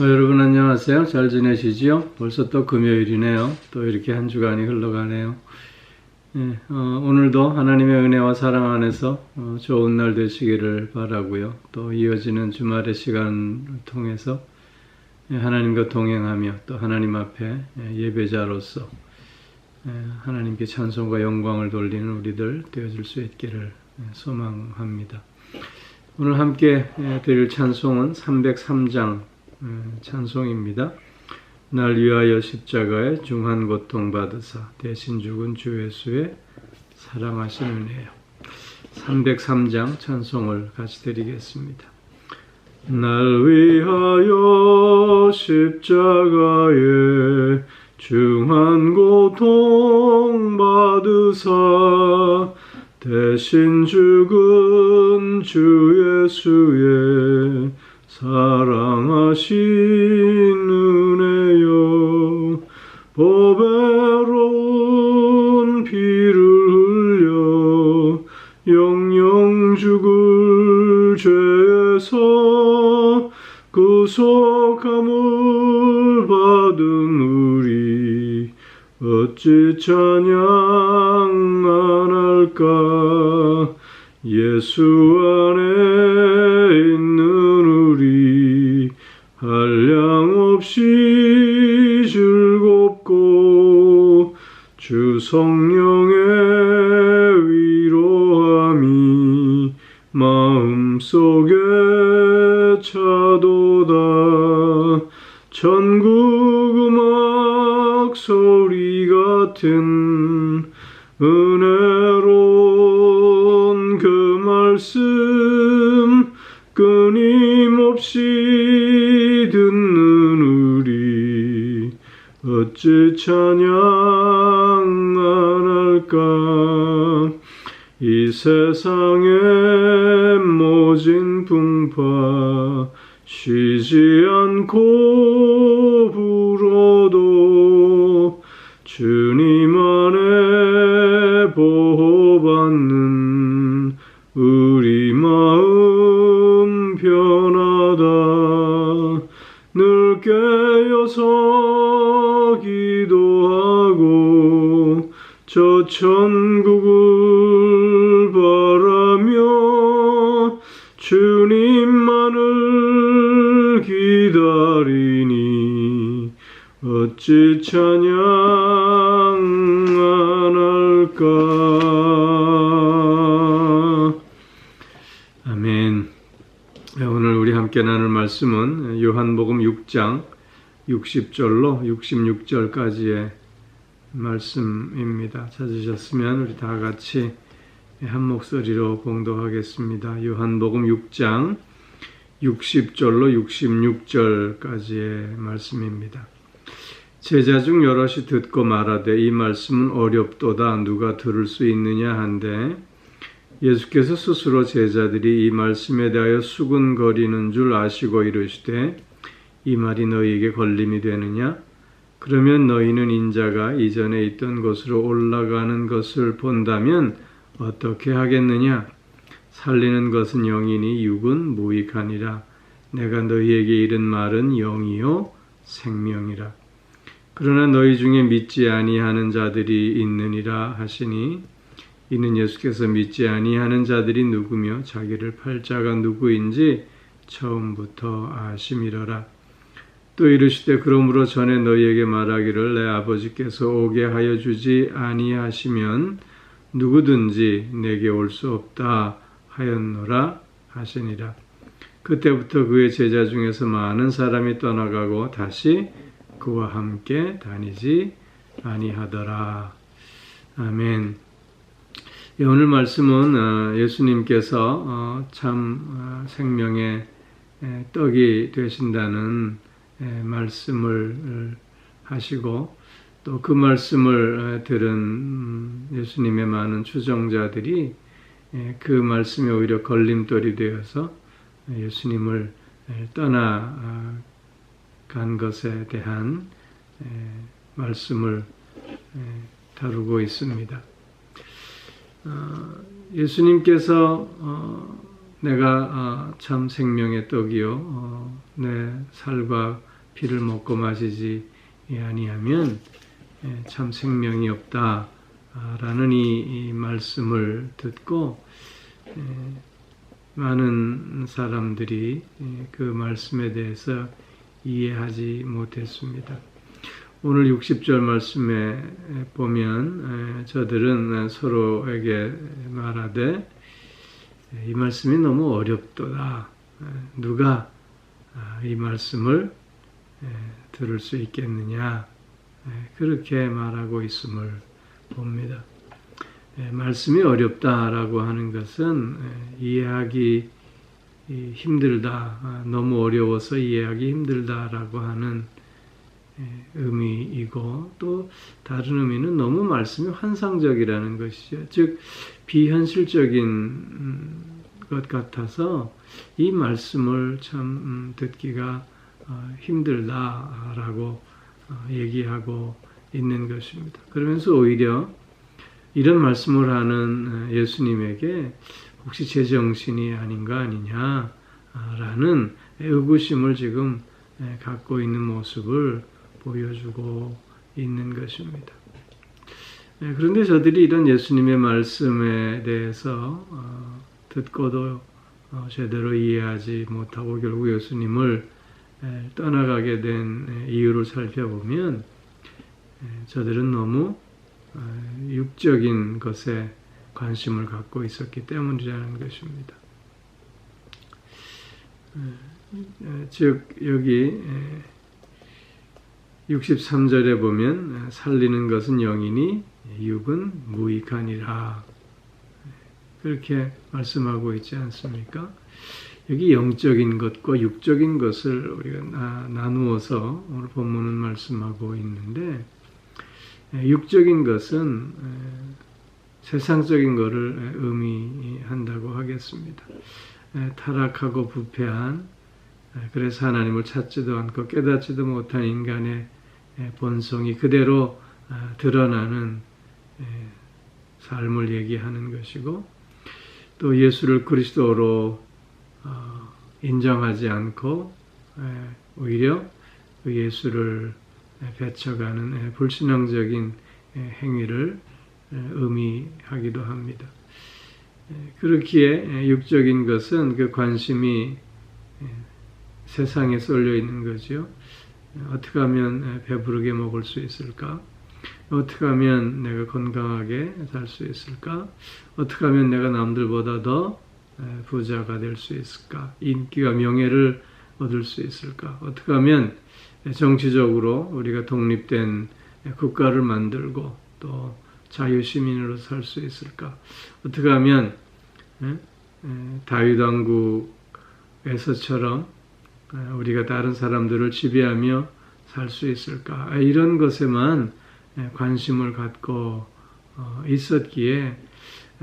여러분 안녕하세요. 잘 지내시지요? 벌써 또 금요일이네요. 또 이렇게 한 주간이 흘러가네요. 오늘도 하나님의 은혜와 사랑 안에서 좋은 날 되시기를 바라고요. 또 이어지는 주말의 시간을 통해서 하나님과 동행하며 또 하나님 앞에 예배자로서 하나님께 찬송과 영광을 돌리는 우리들 되어줄 수 있기를 소망합니다. 오늘 함께 드릴 찬송은 303장 찬송입니다. 날 위하여 십자가에 중한 고통 받으사 대신 죽은 주 예수의 사랑하신 은혜요. 303장 찬송을 같이 드리겠습니다. 날 위하여 십자가에 중한 고통 받으사 대신 죽은 주 예수의 사랑하신 은혜여. 보배로운 피를 흘려 영영 죽을 죄에서 구속함을 받은 우리 어찌 찬양 안 할까. 예수 안에 있는 우리 한량없이 즐겁고 주 성령의 위로함이 마음속에 차도다. 천국 음악 소리 같은 은혜로운 그 말씀 끊임없이 듣는 우리 어찌 찬양 안 할까. 이 세상의 모진 풍파 쉬지 않고 불어도 주님 안에 보호받는 우리 마음 편하다. 늘 깨어서 기도하고 저 천국을 바라며 주님만을 기다리니 어찌 찬양 안 할까. 아멘. 오늘 우리 함께 나눌 말씀은 요한복음 6장 60절로 66절까지의 말씀입니다. 찾으셨으면 우리 다 같이 한 목소리로 봉독하겠습니다. 요한복음 6장 60절로 66절까지의 말씀입니다. 제자 중 여럿이 듣고 말하되 이 말씀은 어렵도다 누가 들을 수 있느냐 한데 예수께서 스스로 제자들이 이 말씀에 대하여 수군거리는 줄 아시고 이르시되 이 말이 너희에게 걸림이 되느냐? 그러면 너희는 인자가 이전에 있던 곳으로 올라가는 것을 본다면 어떻게 하겠느냐? 살리는 것은 영이니 육은 무익하니라. 내가 너희에게 이른 말은 영이요 생명이라. 그러나 너희 중에 믿지 아니하는 자들이 있느니라 하시니 이는 예수께서 믿지 아니하는 자들이 누구며 자기를 팔 자가 누구인지 처음부터 아심이러라. 또 이르시되 그러므로 전에 너희에게 말하기를 내 아버지께서 오게 하여 주지 아니하시면 누구든지 내게 올 수 없다 하였노라 하시니라. 그때부터 그의 제자 중에서 많은 사람이 떠나가고 다시 그와 함께 다니지 아니하더라. 아멘. 오늘 말씀은 예수님께서 참 생명의 떡이 되신다는 말씀을 하시고 또 그 말씀을 들은 예수님의 많은 추종자들이 그 말씀에 오히려 걸림돌이 되어서 예수님을 떠나간 것에 대한 말씀을 다루고 있습니다. 예수님께서 내가 참 생명의 떡이요 내 살과 피를 먹고 마시지 아니하면 참 생명이 없다라는 이 말씀을 듣고 많은 사람들이 그 말씀에 대해서 이해하지 못했습니다. 오늘 60절 말씀에 보면 저들은 서로에게 말하되 이 말씀이 너무 어렵도다. 누가 이 말씀을 들을 수 있겠느냐. 그렇게 말하고 있음을 봅니다. 말씀이 어렵다라고 하는 것은 이해하기 힘들다, 너무 어려워서 이해하기 힘들다라고 하는 의미이고, 또 다른 의미는 너무 말씀이 환상적이라는 것이죠. 즉 비현실적인 것 같아서 이 말씀을 참 듣기가 힘들다라고 얘기하고 있는 것입니다. 그러면서 오히려 이런 말씀을 하는 예수님에게 혹시 제정신이 아닌가 아니냐라는 의구심을 지금 갖고 있는 모습을 보여주고 있는 것입니다. 그런데 저들이 이런 예수님의 말씀에 대해서 듣고도 제대로 이해하지 못하고 결국 예수님을 떠나가게 된 이유를 살펴보면 저들은 너무 육적인 것에 관심을 갖고 있었기 때문이라는 것입니다. 즉 여기 63절에 보면 살리는 것은 영이니 육은 무익하니라 그렇게 말씀하고 있지 않습니까? 여기 영적인 것과 육적인 것을 우리가 나누어서 오늘 본문은 말씀하고 있는데, 육적인 것은 세상적인 것을 의미한다고 하겠습니다. 타락하고 부패한, 그래서 하나님을 찾지도 않고 깨닫지도 못한 인간의 본성이 그대로 드러나는 삶을 얘기하는 것이고, 또 예수를 그리스도로 인정하지 않고 오히려 그 예수를 배척하는 불신앙적인 행위를 의미하기도 합니다. 그렇기에 육적인 것은 그 관심이 세상에 쏠려 있는 거죠. 어떻게 하면 배부르게 먹을 수 있을까? 어떻게 하면 내가 건강하게 살 수 있을까? 어떻게 하면 내가 남들보다 더 부자가 될 수 있을까? 인기와 명예를 얻을 수 있을까? 어떻게 하면 정치적으로 우리가 독립된 국가를 만들고 또 자유시민으로 살 수 있을까? 어떻게 하면 다윗 왕국에서처럼 우리가 다른 사람들을 지배하며 살 수 있을까? 이런 것에만 관심을 갖고 있었기에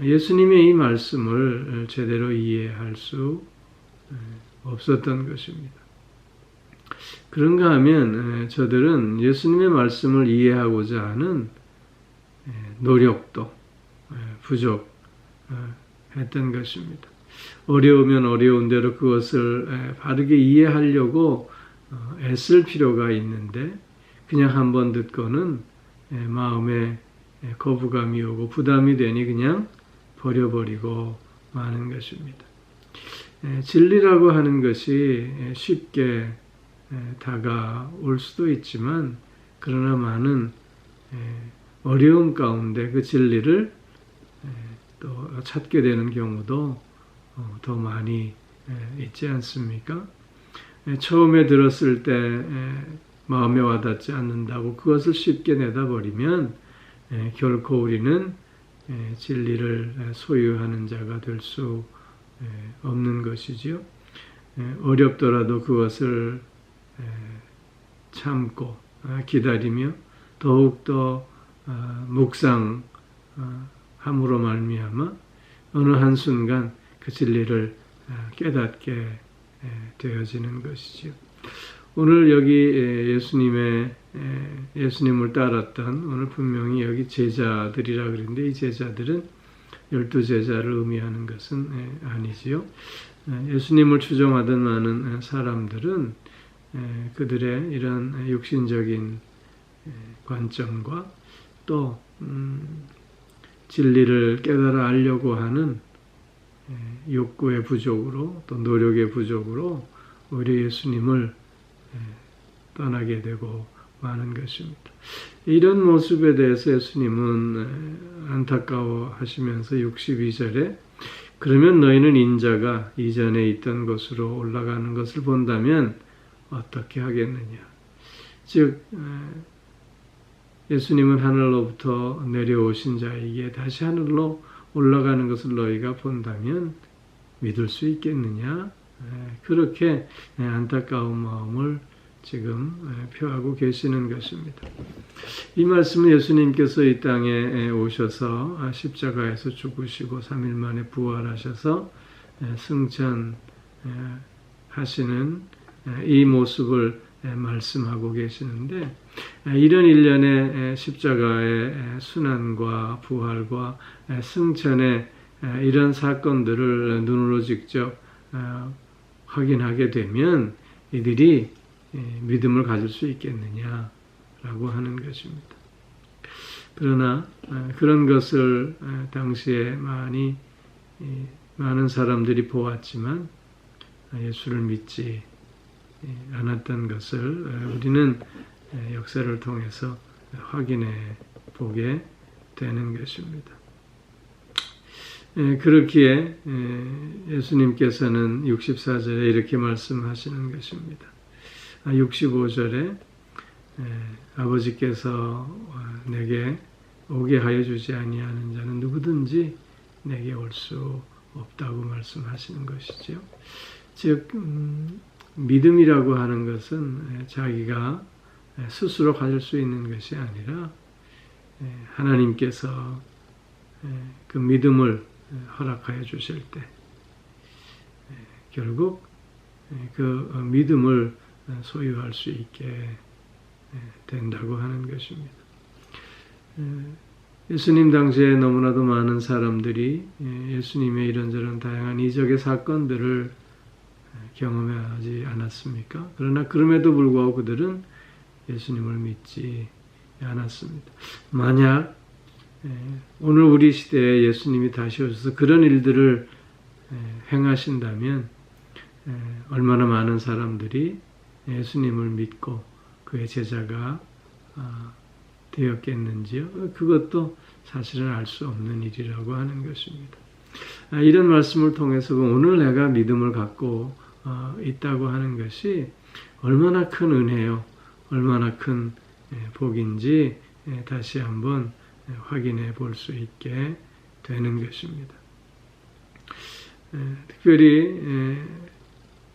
예수님의 이 말씀을 제대로 이해할 수 없었던 것입니다. 그런가 하면 저들은 예수님의 말씀을 이해하고자 하는 노력도 부족했던 것입니다. 어려우면 어려운 대로 그것을 바르게 이해하려고 애쓸 필요가 있는데 그냥 한번 듣고는 마음에 거부감이 오고 부담이 되니 그냥 버려버리고 마는 것입니다. 진리라고 하는 것이 쉽게 다가올 수도 있지만 그러나 많은 어려움 가운데 그 진리를 또 찾게 되는 경우도 더 많이 있지 않습니까? 처음에 들었을 때 마음에 와닿지 않는다고 그것을 쉽게 내다버리면 결코 우리는 진리를 소유하는 자가 될 수 없는 것이지요. 어렵더라도 그것을 참고 기다리며 더욱더 묵상함으로 말미암아 어느 한순간 그 진리를 깨닫게 되어지는 것이지요. 오늘 여기 예수님을 따랐던 오늘 분명히 여기 제자들이라 그랬는데 이 제자들은 12제자를 의미하는 것은 아니지요. 예수님을 추종하던 많은 사람들은 그들의 이런 육신적인 관점과 또 진리를 깨달아 알려고 하는 욕구의 부족으로 또 노력의 부족으로 오히려 예수님을 떠나게 되고 마는 것입니다. 이런 모습에 대해서 예수님은 안타까워 하시면서 62절에 그러면 너희는 인자가 이전에 있던 곳으로 올라가는 것을 본다면 어떻게 하겠느냐. 즉 예수님은 하늘로부터 내려오신 자에게 다시 하늘로 올라가는 것을 너희가 본다면 믿을 수 있겠느냐. 그렇게 안타까운 마음을 지금 표하고 계시는 것입니다. 이 말씀은 예수님께서 이 땅에 오셔서 십자가에서 죽으시고 3일 만에 부활하셔서 승천하시는 이 모습을 말씀하고 계시는데 이런 일련의 십자가의 순환과 부활과 승천의 이런 사건들을 눈으로 직접 확인하게 되면 이들이 믿음을 가질 수 있겠느냐라고 하는 것입니다. 그러나 그런 것을 당시에 많은 사람들이 보았지만 예수를 믿지 않았던 것을 우리는 역사를 통해서 확인해 보게 되는 것입니다. 그렇기에 예수님께서는 64절에 이렇게 말씀하시는 것입니다. 65절에 아버지께서 내게 오게 하여 주지 아니하는 자는 누구든지 내게 올 수 없다고 말씀하시는 것이죠. 즉 믿음이라고 하는 것은 자기가 스스로 가질 수 있는 것이 아니라 하나님께서 그 믿음을 허락하여 주실 때 결국 그 믿음을 소유할 수 있게 된다고 하는 것입니다. 예수님 당시에 너무나도 많은 사람들이 예수님의 이런저런 다양한 이적의 사건들을 경험하지 않았습니까? 그러나 그럼에도 불구하고 그들은 예수님을 믿지 않았습니다. 만약 오늘 우리 시대에 예수님이 다시 오셔서 그런 일들을 행하신다면 얼마나 많은 사람들이 예수님을 믿고 그의 제자가 되었겠는지요? 그것도 사실은 알 수 없는 일이라고 하는 것입니다. 이런 말씀을 통해서 오늘 내가 믿음을 갖고 있다고 하는 것이 얼마나 큰 은혜요, 얼마나 큰 복인지 다시 한번 확인해 볼 수 있게 되는 것입니다. 특별히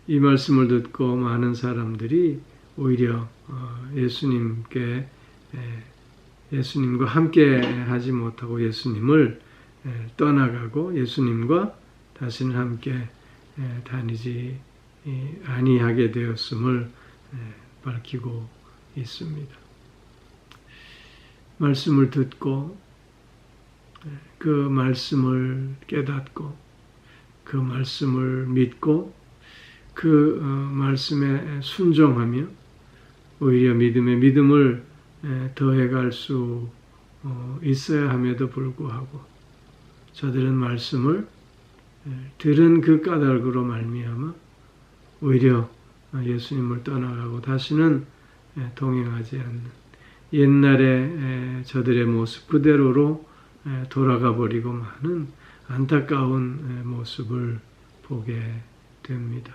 이 말씀을 듣고 많은 사람들이 오히려 예수님과 함께 하지 못하고 예수님을 떠나가고 예수님과 다시는 함께 다니지 아니하게 되었음을 밝히고 있습니다. 말씀을 듣고 그 말씀을 깨닫고 그 말씀을 믿고 그 말씀에 순종하며 오히려 믿음을 더해갈 수 있어야 함에도 불구하고 저들은 말씀을 들은 그 까닭으로 말미암아 오히려 예수님을 떠나가고 다시는 동행하지 않는 옛날의 저들의 모습 그대로로 돌아가 버리고 마는 안타까운 모습을 보게 됩니다.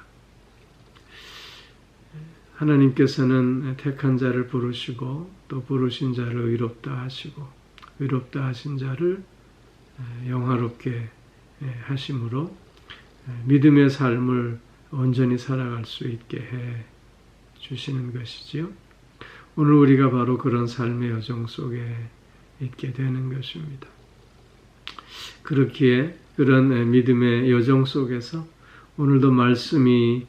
하나님께서는 택한 자를 부르시고 또 부르신 자를 의롭다 하시고 의롭다 하신 자를 영화롭게 하심으로 믿음의 삶을 온전히 살아갈 수 있게 해 주시는 것이지요. 오늘 우리가 바로 그런 삶의 여정 속에 있게 되는 것입니다. 그렇기에 그런 믿음의 여정 속에서 오늘도 말씀이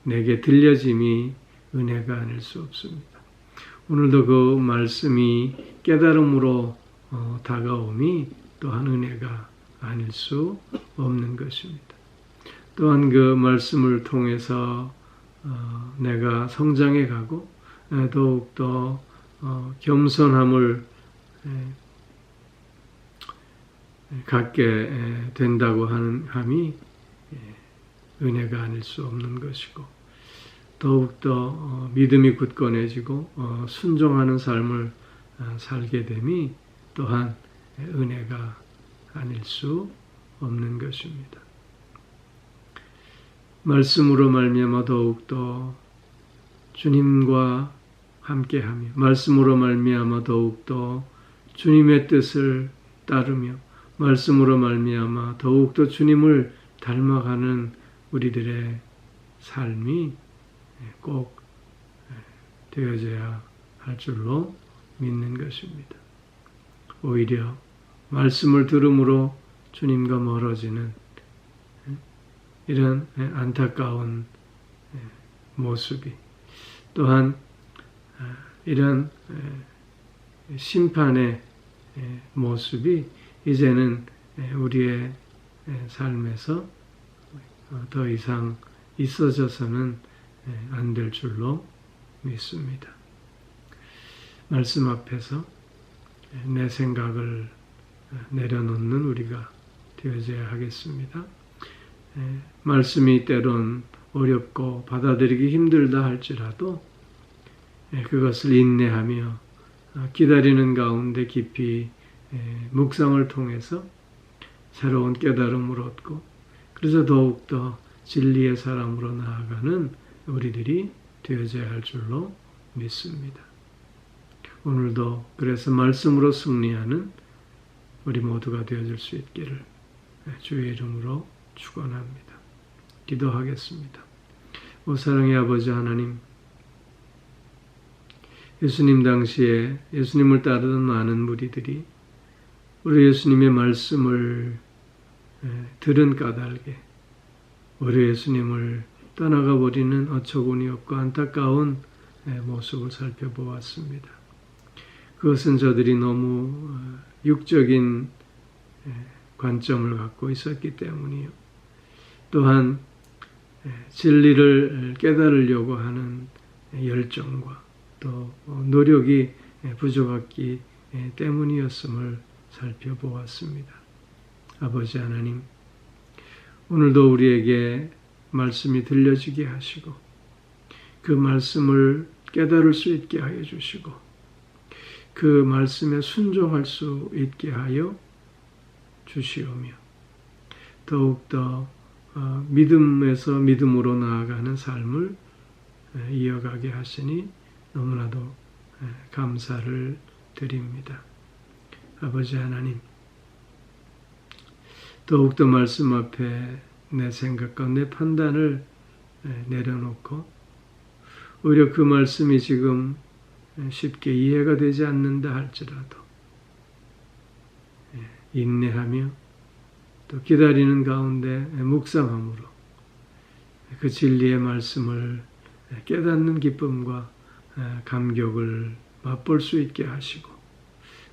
내게 들려짐이 은혜가 아닐 수 없습니다. 오늘도 그 말씀이 깨달음으로 다가옴이 또한 은혜가 아닐 수 없는 것입니다. 또한 그 말씀을 통해서 내가 성장해 가고 더욱더 겸손함을 갖게 된다고 하는 함이 은혜가 아닐 수 없는 것이고, 더욱더 믿음이 굳건해지고 순종하는 삶을 살게 됨이 또한 은혜가 아닐 수 없는 것입니다. 말씀으로 말미암아 더욱더 주님과 함께하며, 말씀으로 말미암아 더욱더 주님의 뜻을 따르며, 말씀으로 말미암아 더욱더 주님을 닮아가는 우리들의 삶이 꼭 되어져야 할 줄로 믿는 것입니다. 오히려 말씀을 들음으로 주님과 멀어지는 이런 안타까운 모습이, 또한 이런 심판의 모습이 이제는 우리의 삶에서 더 이상 있어져서는 안 될 줄로 믿습니다. 말씀 앞에서 내 생각을 내려놓는 우리가 되어져야 하겠습니다. 말씀이 때론 어렵고 받아들이기 힘들다 할지라도 그것을 인내하며 기다리는 가운데 깊이 묵상을 통해서 새로운 깨달음을 얻고, 그래서 더욱더 진리의 사람으로 나아가는 우리들이 되어져야 할 줄로 믿습니다. 오늘도 그래서 말씀으로 승리하는 우리 모두가 되어질 수 있기를 주의 이름으로 축원합니다. 기도하겠습니다. 오 사랑의 아버지 하나님, 예수님 당시에 예수님을 따르던 많은 무리들이 우리 예수님의 말씀을 들은 까닭에 우리 예수님을 떠나가 버리는 어처구니 없고 안타까운 모습을 살펴보았습니다. 그것은 저들이 너무 육적인 관점을 갖고 있었기 때문이요. 또한 진리를 깨달으려고 하는 열정과 또 노력이 부족했기 때문이었음을 살펴보았습니다. 아버지 하나님, 오늘도 우리에게 말씀이 들려지게 하시고 그 말씀을 깨달을 수 있게 하여 주시고 그 말씀에 순종할 수 있게 하여 주시오며, 더욱더 믿음에서 믿음으로 나아가는 삶을 이어가게 하시니 너무나도 감사를 드립니다. 아버지 하나님, 더욱더 말씀 앞에 내 생각과 내 판단을 내려놓고 오히려 그 말씀이 지금 쉽게 이해가 되지 않는다 할지라도 인내하며 또 기다리는 가운데 묵상함으로 그 진리의 말씀을 깨닫는 기쁨과 감격을 맛볼 수 있게 하시고,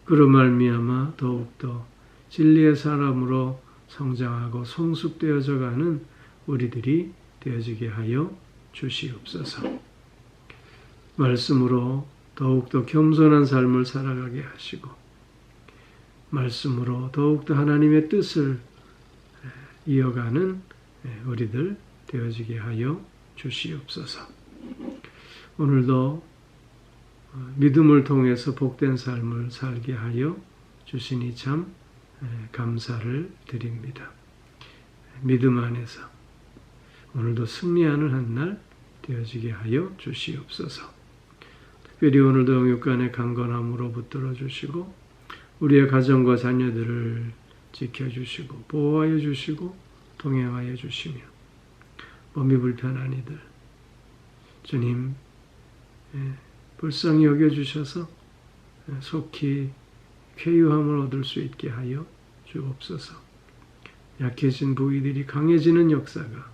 그로 말미암아 더욱더 진리의 사람으로 성장하고 성숙되어져 가는 우리들이 되어지게 하여 주시옵소서. 말씀으로 더욱더 겸손한 삶을 살아가게 하시고, 말씀으로 더욱더 하나님의 뜻을 이어가는 우리들 되어지게 하여 주시옵소서. 오늘도 믿음을 통해서 복된 삶을 살게 하여 주시니 참 감사를 드립니다. 믿음 안에서 오늘도 승리하는 한 날 되어지게 하여 주시옵소서. 특별히 오늘도 영육간의 강건함으로 붙들어 주시고 우리의 가정과 자녀들을 지켜주시고 보호하여 주시고 동행하여 주시며, 몸이 불편한 이들 주님 불쌍히 여겨주셔서 속히 쾌유함을 얻을 수 있게 하여 주옵소서. 약해진 부위들이 강해지는 역사가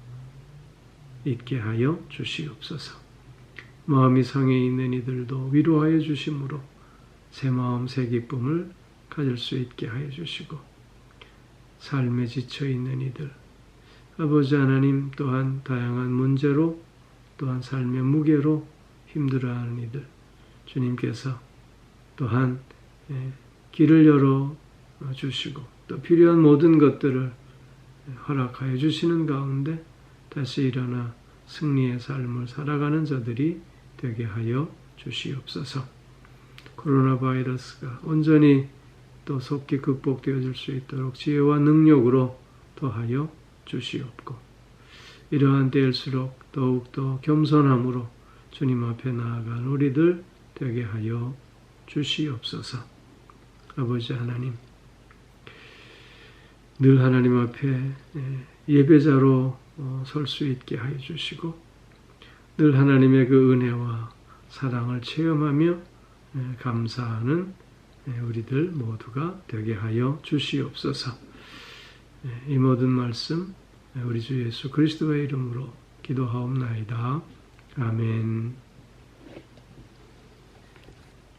있게 하여 주시옵소서. 마음이 상해 있는 이들도 위로하여 주심으로 새 마음 새 기쁨을 가질 수 있게 하여 주시고, 삶에 지쳐 있는 이들 아버지 하나님, 또한 다양한 문제로, 또한 삶의 무게로 힘들어하는 이들, 주님께서 또한 길을 열어 주시고 또 필요한 모든 것들을 허락하여 주시는 가운데 다시 일어나 승리의 삶을 살아가는 자들이 되게 하여 주시옵소서. 코로나 바이러스가 온전히 또 속히 극복되어질 수 있도록 지혜와 능력으로 더하여 주시옵고, 이러한 때일수록 더욱더 겸손함으로 주님 앞에 나아간 우리들 되게 하여 주시옵소서. 아버지 하나님, 늘 하나님 앞에 예배자로 설 수 있게 하여 주시고, 늘 하나님의 그 은혜와 사랑을 체험하며 감사하는 우리들 모두가 되게 하여 주시옵소서. 이 모든 말씀 우리 주 예수 그리스도의 이름으로 기도하옵나이다. 아멘.